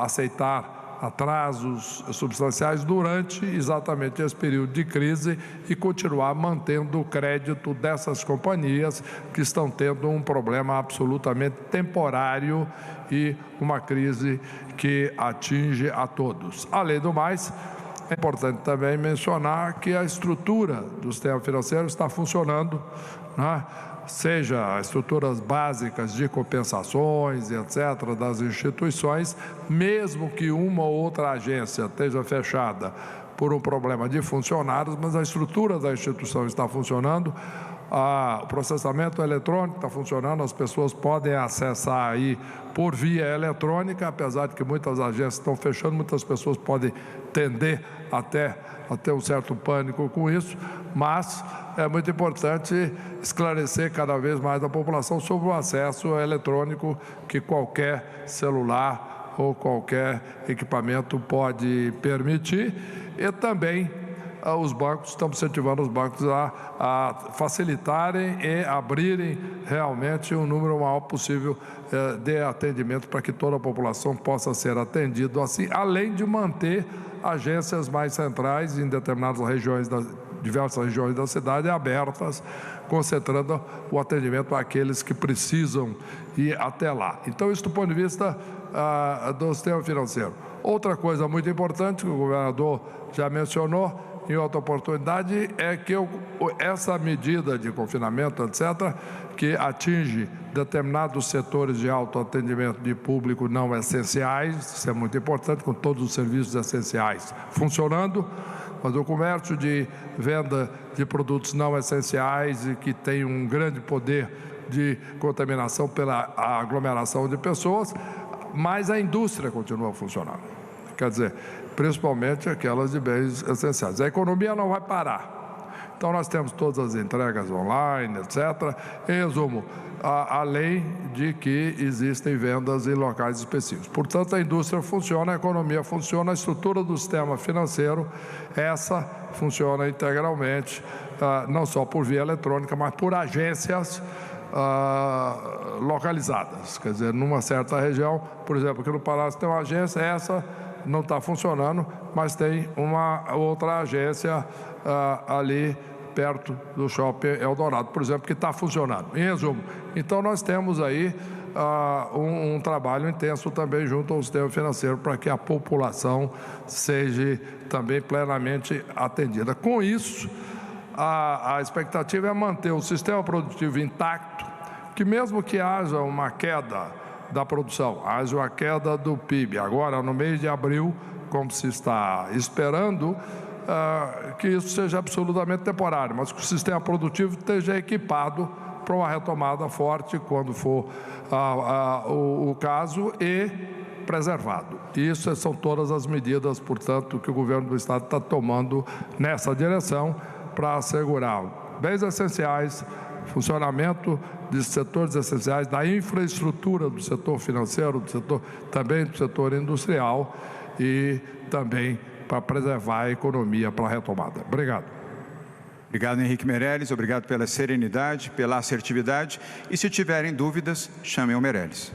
aceitar atrasos substanciais durante exatamente esse período de crise e continuar mantendo o crédito dessas companhias que estão tendo um problema absolutamente temporário e uma crise que atinge a todos. Além do mais, é importante também mencionar que a estrutura do sistema financeiro está funcionando, né? Seja estruturas básicas de compensações, etc., das instituições, mesmo que uma ou outra agência esteja fechada por um problema de funcionários, mas a estrutura da instituição está funcionando, o processamento eletrônico está funcionando, as pessoas podem acessar aí por via eletrônica, apesar de que muitas agências estão fechando, muitas pessoas podem tender até a ter um certo pânico com isso, mas é muito importante esclarecer cada vez mais a população sobre o acesso eletrônico que qualquer celular ou qualquer equipamento pode permitir, e também os bancos, estamos incentivando os bancos a facilitarem e abrirem realmente o número maior possível de atendimento para que toda a população possa ser atendida assim, além de manter agências mais centrais em determinadas regiões, diversas regiões da cidade abertas, concentrando o atendimento àqueles que precisam ir até lá. Então, isso do ponto de vista do sistema financeiro. Outra coisa muito importante que o governador já mencionou em outra oportunidade é que essa medida de confinamento, etc., que atinge determinados setores de autoatendimento de público não essenciais, isso é muito importante, com todos os serviços essenciais funcionando, mas o comércio de venda de produtos não essenciais e que tem um grande poder de contaminação pela aglomeração de pessoas, mas a indústria continua funcionando. Quer dizer, principalmente aquelas de bens essenciais. A economia não vai parar. Então, nós temos todas as entregas online, etc. Em resumo, além de que existem vendas em locais específicos. Portanto, a indústria funciona, a economia funciona, a estrutura do sistema financeiro, essa funciona integralmente, não só por via eletrônica, mas por agências localizadas. Quer dizer, numa certa região, por exemplo, aqui no Palácio tem uma agência, essa não está funcionando, mas tem uma outra agência ali perto do Shopping Eldorado, por exemplo, que está funcionando. Em resumo, então nós temos aí um trabalho intenso também junto ao sistema financeiro para que a população seja também plenamente atendida. Com isso, a expectativa é manter o sistema produtivo intacto, que mesmo que haja uma queda da produção, haja uma queda do PIB, agora no mês de abril, como se está esperando, que isso seja absolutamente temporário, mas que o sistema produtivo esteja equipado para uma retomada forte quando for o caso e preservado. Isso são todas as medidas, portanto, que o governo do Estado está tomando nessa direção para assegurar bens essenciais, funcionamento de setores essenciais, da infraestrutura do setor financeiro, também do setor industrial e também para preservar a economia para a retomada. Obrigado. Obrigado, Henrique Meirelles. Obrigado pela serenidade, pela assertividade. E se tiverem dúvidas, chamem o Meirelles.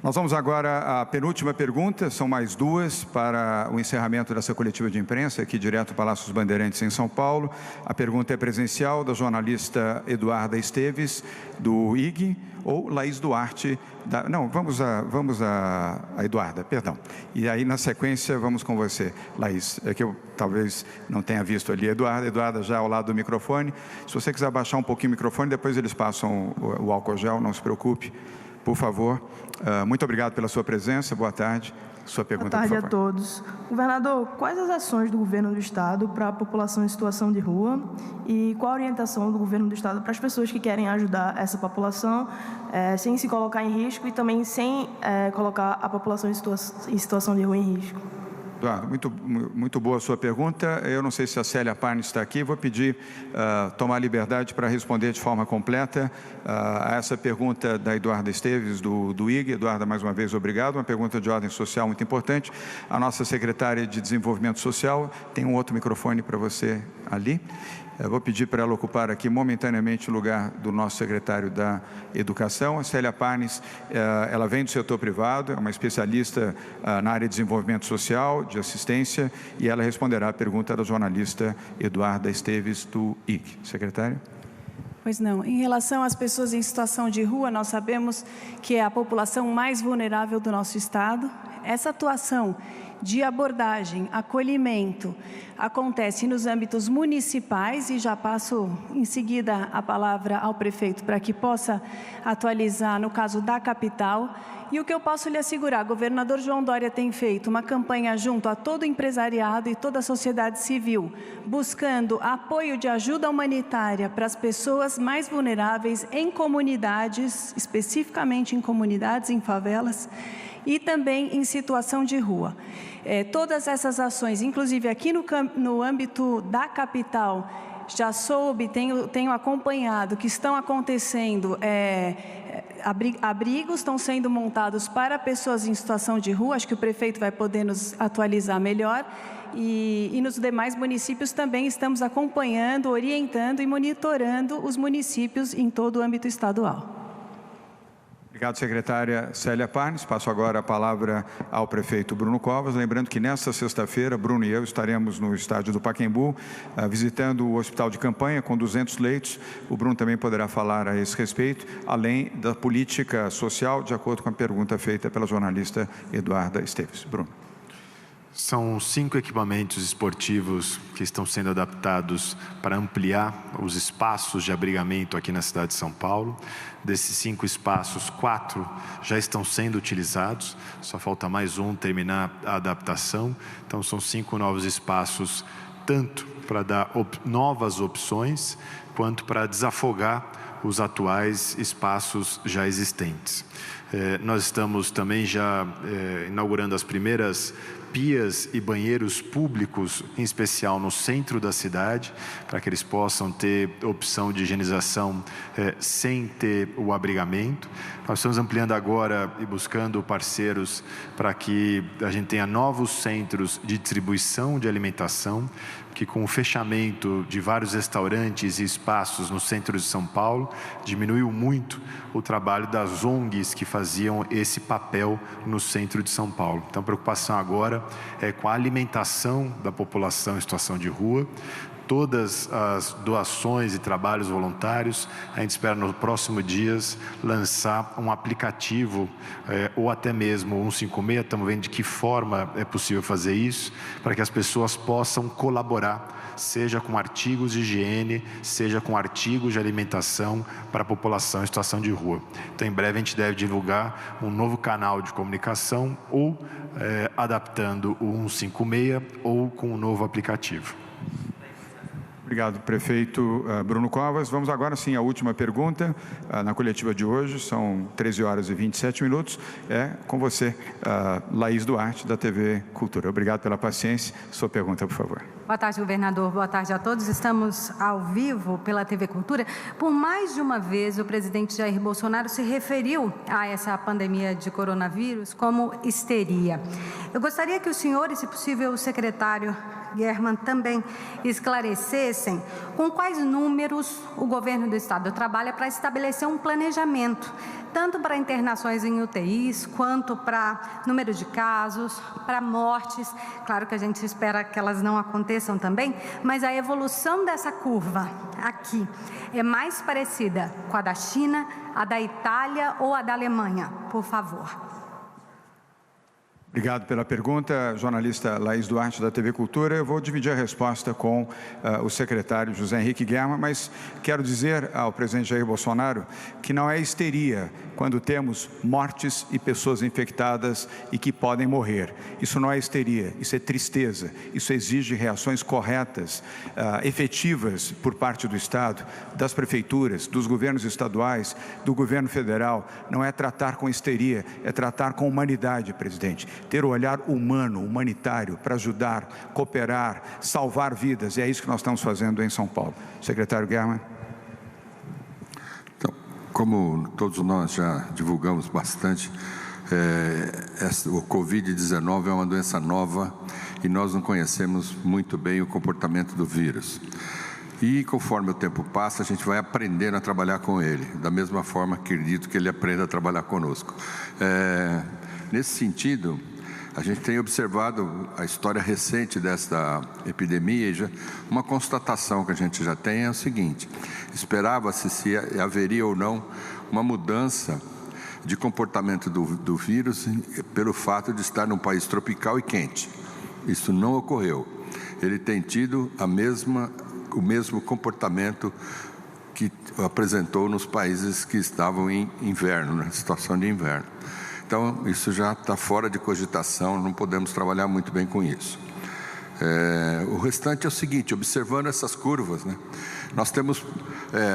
Nós vamos agora à penúltima pergunta, são mais duas para o encerramento dessa coletiva de imprensa, aqui direto do Palácio dos Bandeirantes, em São Paulo. A pergunta é presencial, da jornalista Eduarda Esteves, do IG, ou Laís Duarte, vamos a Eduarda, perdão. E aí, na sequência, vamos com você, Laís. É que eu talvez não tenha visto ali Eduarda já ao lado do microfone. Se você quiser baixar um pouquinho o microfone, depois eles passam o álcool gel, não se preocupe. Por favor, muito obrigado pela sua presença, boa tarde. Sua pergunta, boa tarde por favor. a todos. Governador, quais as ações do governo do Estado para a população em situação de rua e qual a orientação do governo do Estado para as pessoas que querem ajudar essa população sem se colocar em risco e também sem colocar a população em situação de rua em risco? Eduardo, muito boa a sua pergunta. Eu não sei se a Célia Parnes está aqui, vou pedir tomar liberdade para responder de forma completa a essa pergunta da Eduarda Esteves, do IG. Eduarda, mais uma vez, obrigado. Uma pergunta de ordem social muito importante. A nossa secretária de Desenvolvimento Social tem um outro microfone para você ali. Eu vou pedir para ela ocupar aqui momentaneamente o lugar do nosso secretário da Educação. A Célia Parnes, ela vem do setor privado, é uma especialista na área de desenvolvimento social, de assistência, e ela responderá a pergunta da jornalista Eduarda Esteves, do IG. Secretária. Pois não. Em relação às pessoas em situação de rua, nós sabemos que é a população mais vulnerável do nosso Estado. Essa atuação de abordagem, acolhimento, acontece nos âmbitos municipais, e já passo em seguida a palavra ao prefeito para que possa atualizar no caso da capital. E o que eu posso lhe assegurar, governador João Dória tem feito uma campanha junto a todo o empresariado e toda a sociedade civil, buscando apoio de ajuda humanitária para as pessoas mais vulneráveis em comunidades, especificamente em comunidades, em favelas, e também em situação de rua. Todas essas ações, inclusive aqui no âmbito da capital, já soube, tenho acompanhado que estão acontecendo abrigos estão sendo montados para pessoas em situação de rua, acho que o prefeito vai poder nos atualizar melhor, e nos demais municípios também estamos acompanhando, orientando e monitorando os municípios em todo o âmbito estadual. Obrigado, secretária Célia Parnes. Passo agora a palavra ao prefeito Bruno Covas. Lembrando que nesta sexta-feira, Bruno e eu estaremos no estádio do Pacaembu, visitando o hospital de campanha com 200 leitos. O Bruno também poderá falar a esse respeito, além da política social, de acordo com a pergunta feita pela jornalista Eduarda Esteves. Bruno. São 5 equipamentos esportivos que estão sendo adaptados para ampliar os espaços de abrigamento aqui na cidade de São Paulo. Desses 5 espaços, 4 já estão sendo utilizados, só falta mais um terminar a adaptação. Então, são 5 novos espaços, tanto para dar novas opções, quanto para desafogar os atuais espaços já existentes. Nós estamos também já inaugurando as primeiras pias e banheiros públicos, em especial no centro da cidade, para que eles possam ter opção de higienização sem ter o abrigamento. Nós estamos ampliando agora e buscando parceiros para que a gente tenha novos centros de distribuição de alimentação, que com o fechamento de vários restaurantes e espaços no centro de São Paulo, diminuiu muito o trabalho das ONGs que faziam esse papel no centro de São Paulo. Então, a preocupação agora é com a alimentação da população em situação de rua. Todas as doações e trabalhos voluntários, a gente espera nos próximos dias lançar um aplicativo ou até mesmo 156, estamos vendo de que forma é possível fazer isso, para que as pessoas possam colaborar, seja com artigos de higiene, seja com artigos de alimentação para a população em situação de rua. Então, em breve a gente deve divulgar um novo canal de comunicação ou adaptando o 156 ou com um novo aplicativo. Obrigado, prefeito Bruno Covas. Vamos agora sim à última pergunta na coletiva de hoje. São 13 horas e 27 minutos. É com você, Laís Duarte, da TV Cultura. Obrigado pela paciência. Sua pergunta, por favor. Boa tarde, governador. Boa tarde a todos. Estamos ao vivo pela TV Cultura. Por mais de uma vez, o presidente Jair Bolsonaro se referiu a essa pandemia de coronavírus como histeria. Eu gostaria que o senhor e, se possível, o secretário German também esclarecessem com quais números o governo do estado trabalha para estabelecer um planejamento, tanto para internações em UTIs, quanto para número de casos, para mortes. Claro que a gente espera que elas não aconteçam também, mas a evolução dessa curva aqui é mais parecida com a da China, a da Itália ou a da Alemanha? Por favor. Obrigado pela pergunta, jornalista Laís Duarte, da TV Cultura. Eu vou dividir a resposta com o secretário José Henrique German, mas quero dizer ao presidente Jair Bolsonaro que não é histeria quando temos mortes e pessoas infectadas e que podem morrer. Isso não é histeria, isso é tristeza. Isso exige reações corretas, efetivas por parte do Estado, das prefeituras, dos governos estaduais, do governo federal. Não é tratar com histeria, é tratar com humanidade, presidente. Ter o olhar humano, humanitário, para ajudar, cooperar, salvar vidas. E é isso que nós estamos fazendo em São Paulo. Secretário German. Então, como todos nós já divulgamos bastante, o Covid-19 é uma doença nova e nós não conhecemos muito bem o comportamento do vírus. E conforme o tempo passa, a gente vai aprendendo a trabalhar com ele, da mesma forma que acredito que ele aprenda a trabalhar conosco. Nesse sentido, a gente tem observado a história recente desta epidemia e uma constatação que a gente já tem é o seguinte: esperava-se se haveria ou não uma mudança de comportamento do vírus pelo fato de estar num país tropical e quente. Isso não ocorreu. Ele tem tido o mesmo comportamento que apresentou nos países que estavam em inverno, na situação de inverno. Então, isso já está fora de cogitação, não podemos trabalhar muito bem com isso. O restante é o seguinte: observando essas curvas, né, nós temos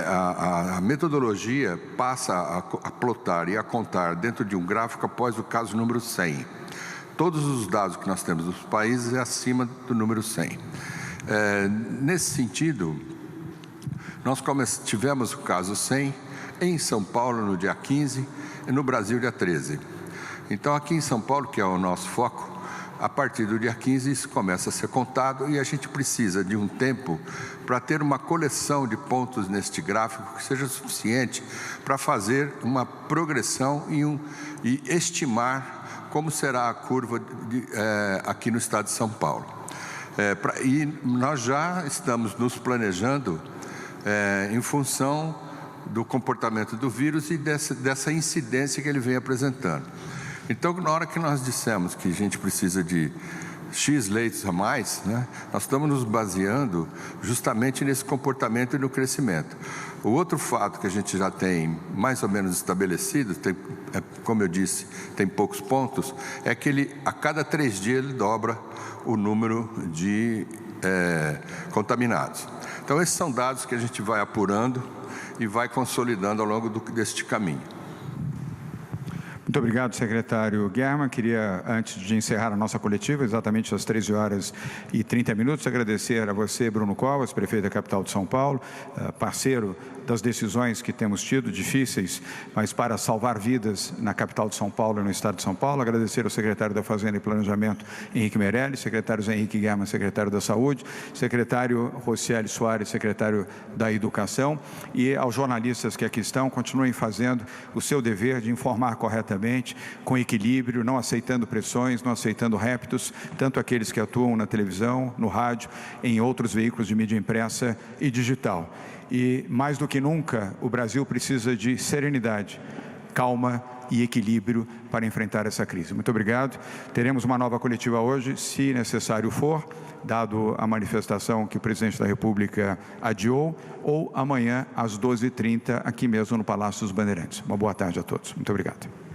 a metodologia passa a plotar e a contar dentro de um gráfico após o caso número 100. Todos os dados que nós temos dos países é acima do número 100. Nesse sentido, nós tivemos o caso 100, em São Paulo no dia 15 e no Brasil dia 13. Então, aqui em São Paulo, que é o nosso foco, a partir do dia 15 isso começa a ser contado e a gente precisa de um tempo para ter uma coleção de pontos neste gráfico que seja suficiente para fazer uma progressão e estimar como será a curva aqui no estado de São Paulo. E nós já estamos nos planejando em função do comportamento do vírus e dessa incidência que ele vem apresentando. Então, na hora que nós dissemos que a gente precisa de X leitos a mais, né, nós estamos nos baseando justamente nesse comportamento e no crescimento. O outro fato que a gente já tem mais ou menos estabelecido, como eu disse, tem poucos pontos, é que a cada 3 dias ele dobra o número de contaminados. Então, esses são dados que a gente vai apurando e vai consolidando ao longo deste caminho. Muito obrigado, secretário Guerra. Queria, antes de encerrar a nossa coletiva, exatamente às 13h30, agradecer a você, Bruno Covas, prefeito da capital de São Paulo, parceiro das decisões que temos tido, difíceis, mas para salvar vidas na capital de São Paulo e no estado de São Paulo. Agradecer ao secretário da Fazenda e Planejamento, Henrique Meirelles, secretários Henrique Guerra, secretário da Saúde, secretário Rocieli Soares, secretário da Educação, e aos jornalistas que aqui estão, continuem fazendo o seu dever de informar corretamente, com equilíbrio, não aceitando pressões, não aceitando reptos, tanto aqueles que atuam na televisão, no rádio, em outros veículos de mídia impressa e digital. E, mais do que nunca, o Brasil precisa de serenidade, calma e equilíbrio para enfrentar essa crise. Muito obrigado. Teremos uma nova coletiva hoje, se necessário for, dado a manifestação que o presidente da República adiou, ou amanhã às 12h30, aqui mesmo no Palácio dos Bandeirantes. Uma boa tarde a todos. Muito obrigado.